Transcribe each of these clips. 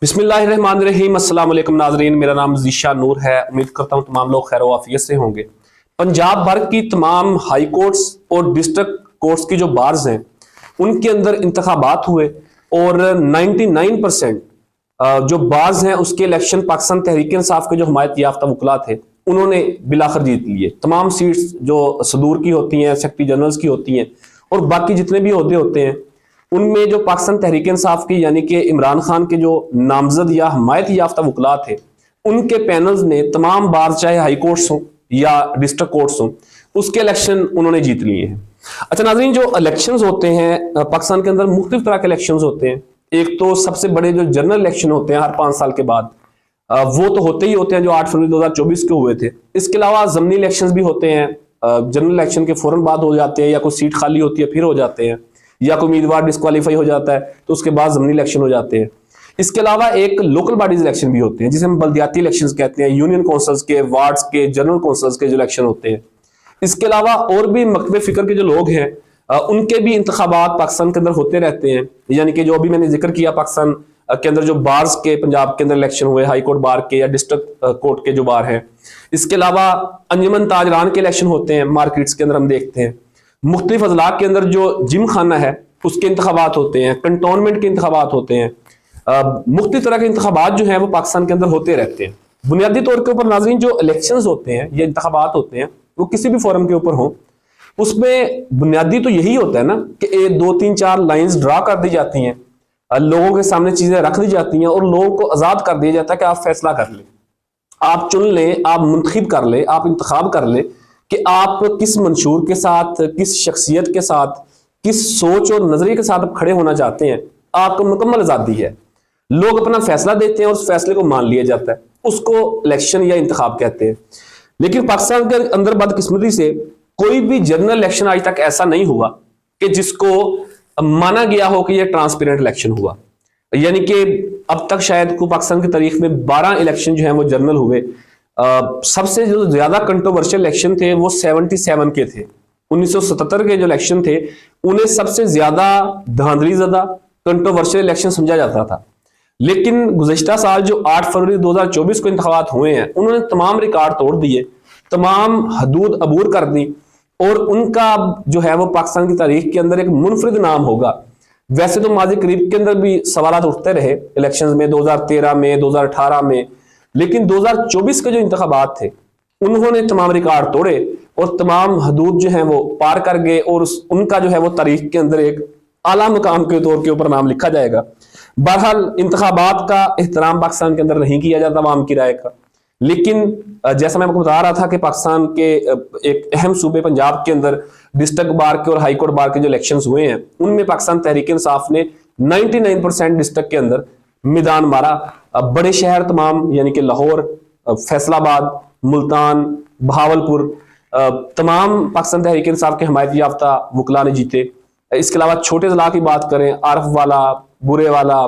बिस्मिल्लाहिर्रहमानिर्रहीम। अस्सलाम वालेकुम नाज़रीन, मेरा नाम ज़ीशा नूर है। उम्मीद करता हूँ तमाम लोग खैर आफियत से होंगे। पंजाब भर की तमाम हाई कोर्ट्स और डिस्ट्रिक्ट कोर्ट्स की जो बार्स हैं उनके अंदर इंतखाबात हुए और 99% जो बार्स हैं उसके इलेक्शन पाकिस्तान तहरीक इंसाफ के जो हमायत याफ्ता वकला थे उन्होंने बिलाखिर जीत लिए। तमाम सीट्स जो सदूर की होती हैं, सेक्रेटरी जनरल्स की होती हैं और बाकी जितने भी ओहदे होते हैं उनमें जो पाकिस्तान तहरीक इंसाफ की यानी कि इमरान खान के जो नामजद या हमायत याफ्ता वकला थे उनके पैनल्स ने तमाम बार, चाहे हाई कोर्ट्स हों या डिस्ट्रिक्ट कोर्ट्स हों, उसके इलेक्शन उन्होंने जीत लिए हैं। अच्छा नाज़रीन, जो इलेक्शंस होते हैं पाकिस्तान के अंदर मुख्तलिफ तरह के इलेक्शंस होते हैं। एक तो सबसे बड़े जो जनरल इलेक्शन होते हैं हर 5 साल के बाद, वो तो होते ही होते हैं जो 8 फरवरी 2024 के हुए थे। इसके अलावा ज़मनी इलेक्शंस भी होते हैं, जनरल इलेक्शन के फौरन बाद हो जाते हैं, या कोई सीट खाली होती है फिर हो जाते हैं, या कोई उम्मीदवार डिस्क्वालीफाई हो जाता है तो उसके बाद ज़मनी इलेक्शन हो जाते हैं। इसके अलावा एक लोकल बॉडीज इलेक्शन भी होते हैं जिसे हम बल्दियाती इलेक्शंस कहते हैं, यूनियन काउंसिल्स के, वार्ड्स के, जनरल काउंसिल्स के जो इलेक्शन होते हैं। इसके अलावा और भी मकतब फिक्र के जो लोग हैं उनके भी इंतखाबात पाकिस्तान के अंदर होते रहते हैं। यानी कि जो अभी मैंने जिक्र किया पाकिस्तान के अंदर जो बार्स के पंजाब के अंदर इलेक्शन हुए, हाई कोर्ट बार के या डिस्ट्रिक्ट कोर्ट के जो बार हैं। इसके अलावा अंजुमन ताजरान के इलेक्शन होते हैं, मार्केट्स के अंदर हम देखते हैं। मुख्तलिफ अजला के अंदर जो जिम खाना है उसके इंतखाबात होते हैं, कंटोनमेंट के इंतखाबात होते हैं। मुख्तलिफ तरह के इंतखाबात जो हैं वो पाकिस्तान के अंदर होते रहते हैं। बुनियादी तौर के ऊपर नाज़रीन जो इलेक्शंस होते हैं, ये इंतखाबात होते हैं, वो किसी भी फोरम के ऊपर हों, उसमें बुनियादी तो यही होता है ना कि 2 3 4 लाइंस ड्रा कर दी जाती हैं, लोगों के सामने चीजें रख दी जाती हैं और लोगों को आजाद कर दिया जाता है कि आप फैसला कर लें, आप चुन लें, आप मुंतखब कर लें, आप इंतखाब कर लें कि आप किस मंशूर के साथ, किस शख्सियत के साथ, किस सोच और नजरिए के साथ आप खड़े होना चाहते हैं। आपको मुकम्मल आजादी है, लोग अपना फैसला देते हैं और उस फैसले को मान लिया जाता है, उसको इलेक्शन या इंतखाब कहते हैं। लेकिन पाकिस्तान के अंदर बदकिस्मती से कोई भी जनरल इलेक्शन आज तक ऐसा नहीं हुआ कि जिसको माना गया हो कि यह ट्रांसपेरेंट इलेक्शन हुआ। यानी कि अब तक शायद को पाकिस्तान की तारीख में 12 इलेक्शन जो है वो जनरल हुए। सबसे जो ज्यादा कंट्रोवर्शियल इलेक्शन थे वो 77 के थे। 1977 के जो इलेक्शन थे उन्हें सबसे ज्यादा धांधलीज़दा कंट्रोवर्शियल इलेक्शन समझा जाता था। लेकिन गुज़िश्ता साल जो 8 फरवरी 2024 को इंतखाबात हुए हैं उन्होंने तमाम रिकॉर्ड तोड़ दिए, तमाम हदूद अबूर कर दी और उनका जो है वो पाकिस्तान की तारीख के अंदर एक मुनफरिद नाम होगा। वैसे तो माजी करीब के अंदर भी सवाल उठते रहे इलेक्शंस में, 2013 में, 2018 में, लेकिन 2024 के जो इंतखाबात थे उन्होंने तमाम रिकॉर्ड तोड़े और तमाम हदूद जो है वो पार कर गए और उनका जो है वो तारीख के अंदर एक आला मकाम के तौर के ऊपर नाम लिखा जाएगा। बहरहाल इंतखाबात का एहतराम पाकिस्तान के अंदर नहीं किया जाता अवाम की राय का। लेकिन जैसा मैं आपको बता रहा था कि पाकिस्तान के एक अहम सूबे पंजाब के अंदर डिस्ट्रिक्ट बार के और हाई कोर्ट बार के जो इलेक्शंस हुए हैं उनमें पाकिस्तान तहरीक इंसाफ ने 99% डिस्ट्रिक्ट के अंदर मैदान मारा। बड़े शहर तमाम यानी कि लाहौर, फैसलाबाद, मुल्तान, बहावलपुर, तमाम पाकिस्तान तहरीक इंसाफ के हमायत याफ्ता वकला ने जीते। इसके अलावा छोटे जिला की बात करें, आरफ वाला, बुरे वाला,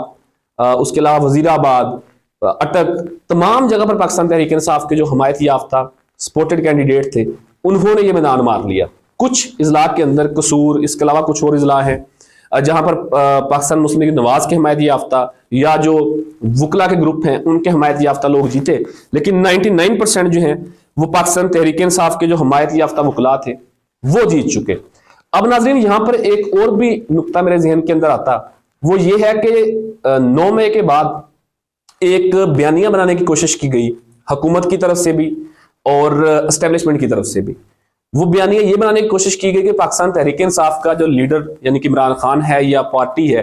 उसके अलावा वजीराबाद, अटक, तमाम जगह पर पाकिस्तान तहरीक इंसाफ के जो हमायत याफ्ता सपोर्टेड कैंडिडेट थे उन्होंने ये मैदान मार लिया। कुछ इजला के अंदर कसूर, इसके अलावा कुछ और इजला हैं जहां पर पाकिस्तान मुस्लिम लीग नवाज के हमायत याफ्ता या जो वकला के ग्रुप हैं उनके हमायत याफ्ता लोग जीते। लेकिन 99% जो हैं वो पाकिस्तान तहरीक इंसाफ के जो हमायत याफ्ता वकला थे वो जीत चुके। अब नाज़रीन यहाँ पर एक और भी नुक्ता मेरे जहन के अंदर आता, वो ये है कि 9 मई के बाद एक बयानिया बनाने की कोशिश की गई हुकूमत की तरफ से भी और एस्टेब्लिशमेंट की तरफ से भी। वो बयानिया ये बनाने की कोशिश की गई कि पाकिस्तान तहरीक इंसाफ का जो लीडर यानी कि इमरान खान है या पार्टी है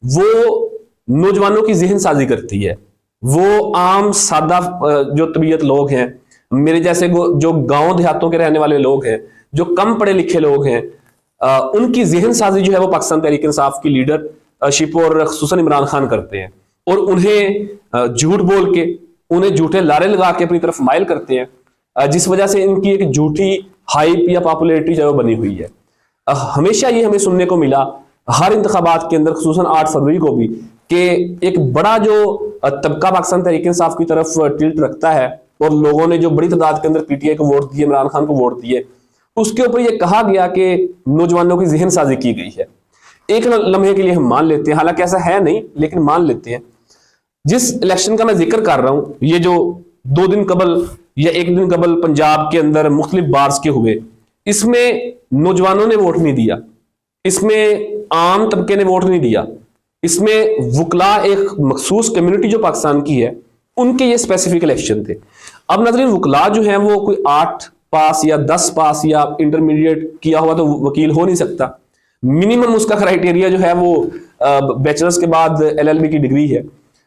वो नौजवानों की जहन साजी करती है। वो आम सादा जो तबीयत लोग हैं, मेरे जैसे जो गांव देहातों के रहने वाले लोग हैं, जो कम पढ़े लिखे लोग हैं, उनकी जहन साजी जो है वो पाकिस्तान तहरीक इंसाफ की लीडरशिप और खुसूसन इमरान खान करते हैं और उन्हें झूठ बोल के, उन्हें झूठे लारे लगा के अपनी तरफ माइल करते हैं, जिस वजह से इनकी एक झूठी हाइप या पॉपुलैरिटी जो बनी हुई है। हमेशा ये हमें सुनने को मिला हर इंतखाबात के अंदर, खुसूसन 8 फरवरी को भी, कि एक बड़ा जो तबका पाकिस्तान तहरीक इंसाफ की तरफ टिल्ट रखता है और लोगों ने जो बड़ी तादाद के अंदर पीटीआई को वोट दिए, इमरान खान को वोट दिए, उसके ऊपर यह कहा गया कि नौजवानों की जहन साजी की गई है। एक लम्हे के लिए हम मान लेते हैं, हालांकि ऐसा है नहीं लेकिन मान लेते हैं। जिस इलेक्शन का मैं जिक्र कर रहा हूं, ये जो 2 दिन कबल या 1 दिन कबल पंजाब के अंदर मुख्तलिफ बार्स के हुए, इसमें नौजवानों ने वोट नहीं दिया, इसमें आम तबके ने वोट नहीं दिया, इसमें वुकला एक मखसूस कम्युनिटी जो पाकिस्तान की है उनके ये स्पेसिफिक इलेक्शन थे। अब नजरीन, वुकला जो है वो कोई 8 पास या 10 पास या इंटरमीडिएट किया हुआ तो वकील हो नहीं सकता। मिनिमम उसका क्राइटेरिया जो है वो बैचलर्स के बाद LLB की डिग्री है।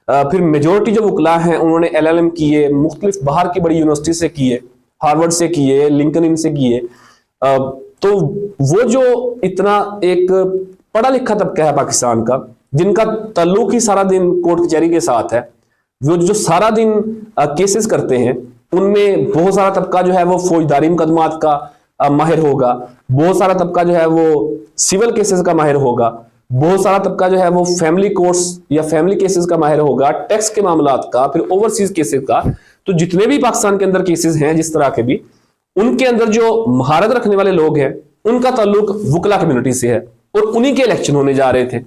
फिर मेजोरिटी जो वुकला हैं उन्होंने LLM किए, मुख्तलिफ बाहर की बड़ी यूनिवर्सिटी से किए, हार्वर्ड से किए, लिंकन इन से किए। तो वो जो इतना एक पढ़ा लिखा तबका है पाकिस्तान का, जिनका ताल्लुक ही सारा दिन कोर्ट कचहरी के साथ है, वो जो सारा दिन केसेस करते हैं, उनमें बहुत सारा तबका जो है वो फौजदारी मुकदमात का माहिर होगा, बहुत सारा तबका जो है वो सिविल केसेस का माहिर होगा, बहुत सारा तबका जो है वो फैमिली कोर्ट्स या फैमिली केसेस का माहिर होगा, टैक्स के मामलात का, फिर ओवरसीज केसेस का। तो जितने भी पाकिस्तान के अंदर केसेस हैं जिस तरह के भी, उनके अंदर जो महारत रखने वाले लोग हैं उनका ताल्लुक वुकला कम्युनिटी से है और उन्हीं के इलेक्शन होने जा रहे थे।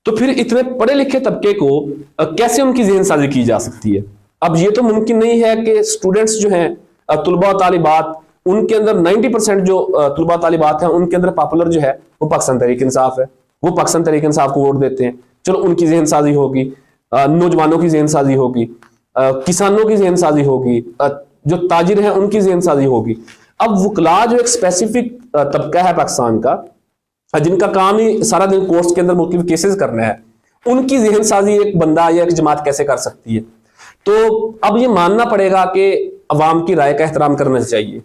तो फिर इतने पढ़े लिखे तबके को कैसे उनकी ज़हन साजी की जा सकती है? अब ये तो मुमकिन नहीं है कि स्टूडेंट्स जो हैं, तुलबा तालिबात, उनके अंदर 90% जो तुलबा तालिबात हैं उनके अंदर पॉपुलर जो है वो पाकिस्तान तहरीक इंसाफ है, वो पाकिस्तान तहरीक इंसाफ को वोट देते हैं। चलो उनकी ज़हन साजी होगी, नौजवानों की ज़हन साजी होगी, किसानों की ज़हन साजी होगी, जो ताजिर हैं उनकी ज़हन साजी होगी। अब वुकला जो एक स्पेसिफिक तबका है पाकिस्तान का, जिनका काम ही सारा दिन कोर्ट्स के अंदर मुख्तलिफ केसेस करना है, उनकी ज़हन साजी एक बंदा या एक जमात कैसे कर सकती है? तो अब ये मानना पड़ेगा कि अवाम की राय का एहतराम करना चाहिए।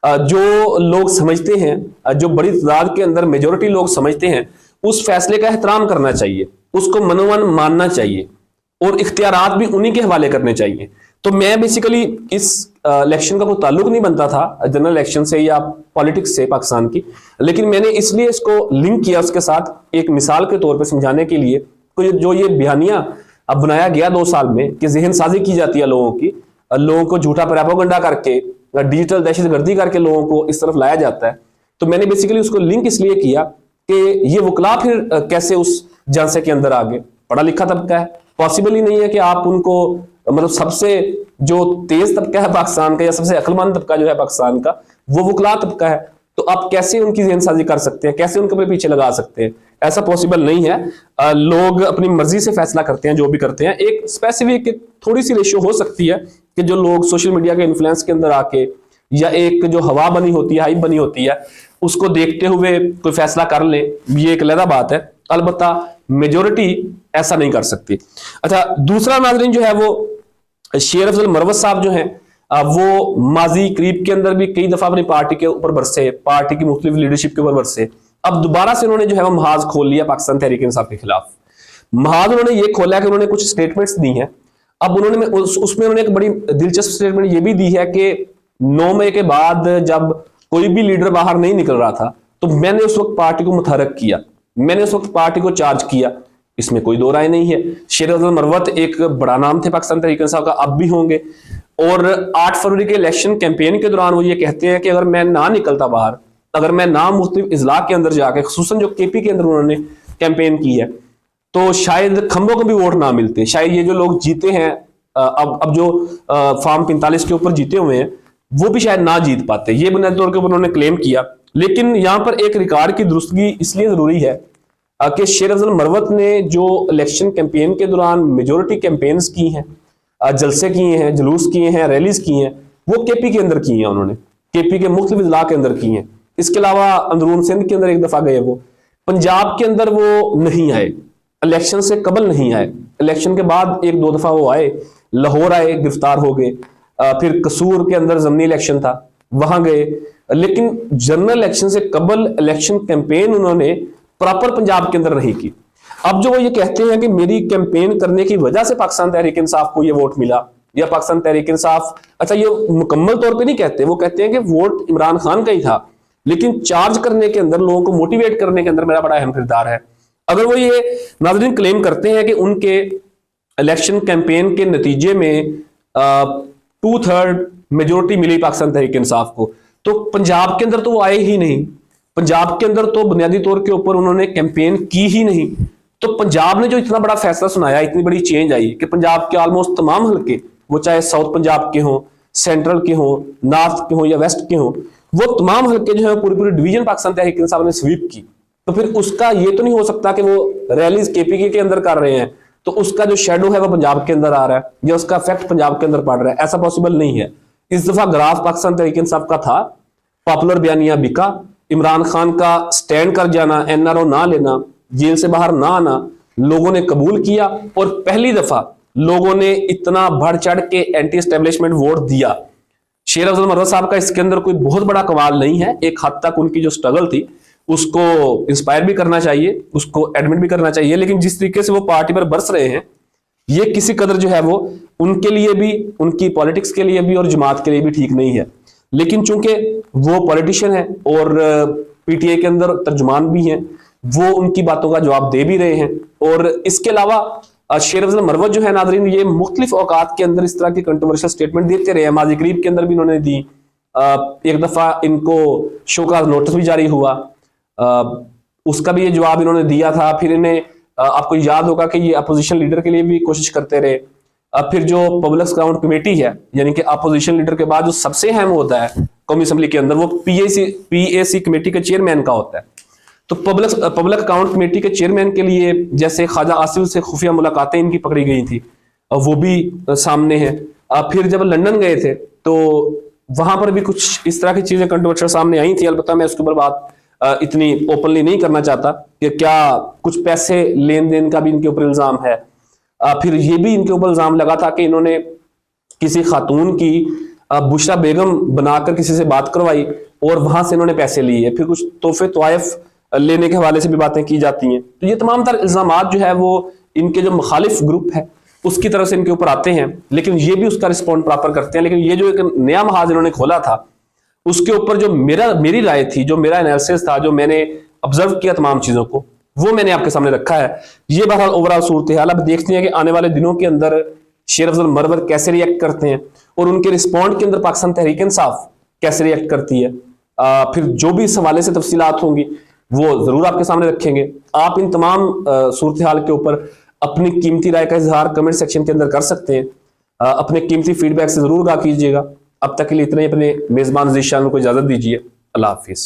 जो लोग समझते हैं, जो बड़ी तादाद के अंदर मेजोरिटी लोग समझते हैं, उस फैसले का एहतराम करना चाहिए, उसको मनोवन मानना चाहिए और इख्तियारात भी उन्हीं के हवाले करने चाहिए। तो मैं बेसिकली इस इलेक्शन का कोई ताल्लुक नहीं बनता था जनरल इलेक्शन से या पॉलिटिक्स से पाकिस्तान की, लेकिन मैंने इसलिए इसको लिंक किया उसके साथ एक मिसाल के तौर पे समझाने के लिए। तो जो ये बयानिया अब बनाया गया 2 साल में कि जहन साजी की जाती है लोगों की, लोगों को झूठा प्रोपेगेंडा करके, डिजिटल दहशतगर्दी करके लोगों को इस तरफ लाया जाता है, तो मैंने बेसिकली उसको लिंक इसलिए किया कि ये वुकला फिर कैसे उस झांसे के अंदर आ गए। पढ़ा लिखा तबका है, पॉसिबल ही नहीं है कि आप उनको, मतलब सबसे जो तेज तबका है पाकिस्तान का या सबसे अक्लमंद तबका जो है पाकिस्तान का, वो वुकला तबका है, तो आप कैसे उनकी ज़हन साजी कर सकते हैं, कैसे उनके पीछे लगा सकते हैं? ऐसा पॉसिबल नहीं है। लोग अपनी मर्जी से फैसला करते हैं, जो भी करते हैं। एक स्पेसिफिक थोड़ी सी रेशियो हो सकती है कि जो लोग सोशल मीडिया के इन्फ्लुएंस के अंदर आके या एक जो हवा बनी होती है, हाइप बनी होती है, उसको देखते हुए कोई फैसला कर ले, ये एक अलग बात है। अलबत्ता मेजोरिटी ऐसा नहीं कर सकती। अच्छा, दूसरा नाज़रीन जो है वो शेर अफजल मरवत साहब जो हैं, वो माजी करीब के अंदर भी कई दफा अपनी पार्टी के ऊपर बरसे, पार्टी की मुख्तलिफ लीडरशिप के ऊपर बरसे। अब दोबारा से उन्होंने जो है वो महाज खोल लिया पाकिस्तान तहरीक इंसाफ के खिलाफ। महाज उन्होंने ये खोला कि उन्होंने कुछ स्टेटमेंट्स दी हैं। अब उन्होंने उसमें उन्होंने एक बड़ी दिलचस्प स्टेटमेंट ये भी दी है कि 9 मई के बाद जब कोई भी लीडर बाहर नहीं निकल रहा था, तो मैंने उस वक्त पार्टी को मुतहरक किया, मैंने उस वक्त पार्टी को चार्ज किया। इसमें कोई दो राय नहीं है। शेर अफजल मरवत एक बड़ा नाम थे पाकिस्तान तहरीक इंसाफ का, अब भी होंगे। और 8 फरवरी के इलेक्शन कैंपेन के दौरान वो ये कहते हैं कि अगर मैं ना निकलता बाहर, अगर मैं ना मुख्तलिफ इजला के अंदर जाके, खुसूसन जो KP के अंदर उन्होंने कैंपेन की है, तो शायद खंबों को भी वोट ना मिलते। शायद ये जो लोग जीते हैं अब जो फॉर्म 45 के ऊपर जीते हुए हैं, वो भी शायद ना जीत पाते। ये बुनियादी तौर के ऊपर उन्होंने क्लेम किया। लेकिन यहाँ पर एक रिकॉर्ड की दुरुस्तगी इसलिए जरूरी है कि शेर अफजल मरवत ने जो इलेक्शन कैंपेन के दौरान मेजोरिटी कैंपेन्स की हैं, जलसे किए हैं, जुलूस किए हैं, रैलीज की हैं, वो KP के अंदर की हैं। उन्होंने KP के मुख्तलिफ इजला के अंदर की हैं। इसके अलावा अंदरून सिंध के अंदर एक दफा गए, वो पंजाब के अंदर वो नहीं आए, इलेक्शन से कबल नहीं आए। इलेक्शन के बाद 1-2 दफा वो आए, लाहौर आए, गिरफ्तार हो गए। फिर कसूर के अंदर ज़मीनी इलेक्शन था, वहां गए। लेकिन जनरल इलेक्शन से कबल इलेक्शन कैंपेन उन्होंने प्रॉपर पंजाब के अंदर नहीं की। अब जो वो ये कहते हैं कि मेरी कैंपेन करने की वजह से पाकिस्तान तहरीक इंसाफ को ये वोट मिला या पाकिस्तान तहरीक इंसाफ, अच्छा ये मुकम्मल तौर पे नहीं कहते, वो कहते हैं कि वोट इमरान खान का ही था, लेकिन चार्ज करने के अंदर, लोगों को मोटिवेट करने के अंदर मेरा बड़ा अहम किरदार है। अगर वो ये नाज़रीन क्लेम करते हैं कि उनके इलेक्शन कैंपेन के नतीजे में 2/3 मेजोरिटी मिली पाकिस्तान तहरीक इंसाफ को, तो पंजाब के अंदर तो वो आए ही नहीं। पंजाब के अंदर तो बुनियादी तौर के ऊपर उन्होंने कैंपेन की ही नहीं। तो पंजाब ने जो इतना बड़ा फैसला सुनाया, इतनी बड़ी चेंज आई कि पंजाब के ऑलमोस्ट तमाम हल्के, वो चाहे साउथ पंजाब के हों, सेंट्रल के हों, नॉर्थ के हों या वेस्ट के हों, वो तमाम हल्के जो है पूरी पूरी डिवीजन पाकिस्तान तहरीक इंसाफ ने स्वीप की। तो फिर उसका ये तो नहीं हो सकता कि वो रैलीज केपीके के अंदर कर रहे हैं तो उसका जो शेडो है वो पंजाब के अंदर आ रहा है या उसका इफेक्ट पंजाब के अंदर पड़ रहा है, ऐसा पॉसिबल नहीं है। इस दफा ग्राफ पाकिस्तान तहरीक इंसाफ का था, पॉपुलर बयानिया बिका, इमरान खान का स्टैंड कर जाना, एनआरओ ना लेना, जेल से बाहर ना आना, लोगों ने कबूल किया और पहली दफा लोगों ने इतना बढ़ चढ़ के एंटी एस्टेब्लिशमेंट वोट दिया। शेर अफजल मरवत साहब का इसके अंदर कोई बहुत बड़ा कमाल नहीं है, एक हद तक उनकी जो स्ट्रगल थी उसको इंस्पायर भी करना चाहिए, उसको एडमिट भी करना चाहिए, लेकिन जिस तरीके से वो पार्टी पर बरस रहे हैं ये किसी कदर जो है वो उनके लिए भी, उनकी पॉलिटिक्स के लिए भी और जमात के लिए भी ठीक नहीं है। लेकिन चूंकि वो पॉलिटिशियन है और पीटीआई के अंदर तर्जुमान भी हैं, वो उनकी बातों का जवाब दे भी रहे हैं। और इसके अलावा शेर अफजल मरवत जो है नादरीन, ये मुख्तलिफ औकात के अंदर इस तरह की कंट्रोवर्शियल स्टेटमेंट देते रहे हैं। माजी करीब के अंदर भी इन्होंने दी, एक दफा इनको शोकाज नोटिस भी जारी हुआ, उसका भी ये जवाब इन्होंने दिया था। फिर इन्हें आपको याद होगा कि ये अपोजिशन लीडर के लिए भी कोशिश करते रहे। फिर जो पब्लिक अकाउंट कमेटी है, यानी कि अपोजिशन लीडर के बाद जो सबसे अहम होता है कौमी असम्बली के अंदर, वो पीएसी कमेटी के चेयरमैन का होता है। तो पब्लिक अकाउंट कमेटी के चेयरमैन के लिए जैसे ख्वाजा आसिफ से खुफिया मुलाकातें इनकी पकड़ी गई थी, वो भी सामने है। फिर जब लंदन गए थे तो वहां पर भी कुछ इस तरह की चीजें कंट्रोवर्शियल सामने आई थी। अलबत्ता मैं उसके ऊपर बात इतनी ओपनली नहीं करना चाहता कि क्या कुछ पैसे लेन देन का भी इनके ऊपर इल्जाम है। फिर ये भी इनके ऊपर इल्जाम लगा था कि इन्होंने किसी खातून की बुशरा बेगम बनाकर किसी से बात करवाई और वहां से इन्होंने पैसे लिए। फिर कुछ तोहफे तोयफ लेने के हवाले से भी बातें की जाती हैं। तो ये तमाम तरह इल्जामात जो है वो इनके जो मुखालिफ ग्रुप है उसकी तरफ से इनके ऊपर आते हैं, लेकिन ये भी उसका रिस्पॉन्ड प्रॉपर करते हैं। लेकिन ये जो एक नया महाज इन्होंने खोला था उसके ऊपर जो मेरी राय थी, जो मेरा एनालिसिस था, जो मैंने ऑब्जर्व किया तमाम चीजों को, वो मैंने आपके सामने रखा है। ये बहरहाल ओवरऑल सूरत हाल। अब देखते हैं कि आने वाले दिनों के अंदर शेर अफजल मरवत कैसे रिएक्ट करते हैं और उनके रिस्पॉन्ड के अंदर पाकिस्तान तहरीक इंसाफ कैसे रिएक्ट करती है। फिर जो भी इस हवाले से तफसीलात होंगी वो जरूर आपके सामने रखेंगे। आप इन तमाम सूरत हाल के ऊपर अपनी कीमती राय का इजहार कमेंट सेक्शन के अंदर कर सकते हैं। अपने कीमती फीडबैक से जरूर आगाह कीजिएगा। अब तक के लिए इतना ही। अपने मेजबान ज़ीशान को इजाजत दीजिए। अल्लाह हाफिज।